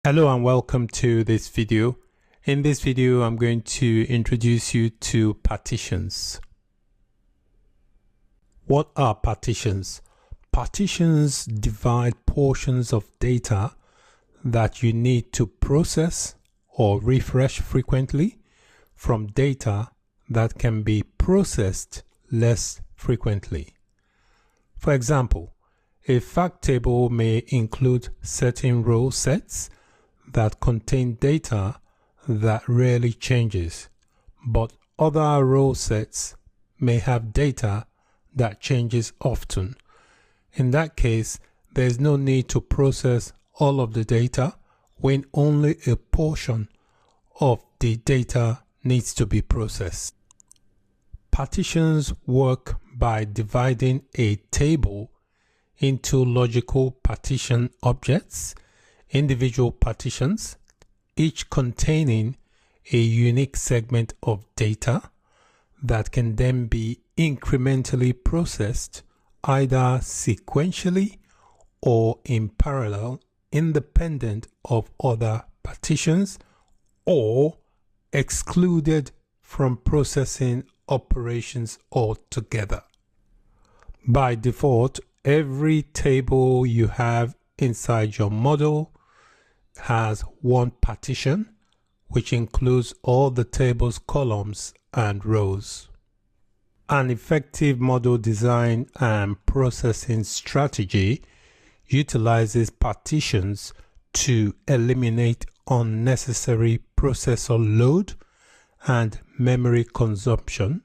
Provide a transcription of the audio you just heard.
Hello and welcome to this video. In this video, I'm going to introduce you to partitions. What are partitions? Partitions divide portions of data that you need to process or refresh frequently from data that can be processed less frequently. For example, a fact table may include certain row sets that contain data that rarely changes, but other row sets may have data that changes often. In that case, there is no need to process all of the data when only a portion of the data needs to be processed. Partitions work by dividing a table into logical partition objects, individual partitions, each containing a unique segment of data that can then be incrementally processed either sequentially or in parallel, independent of other partitions, or excluded from processing operations altogether. By default, every table you have inside your model has one partition, which includes all the table's columns and rows. An effective model design and processing strategy utilizes partitions to eliminate unnecessary processor load and memory consumption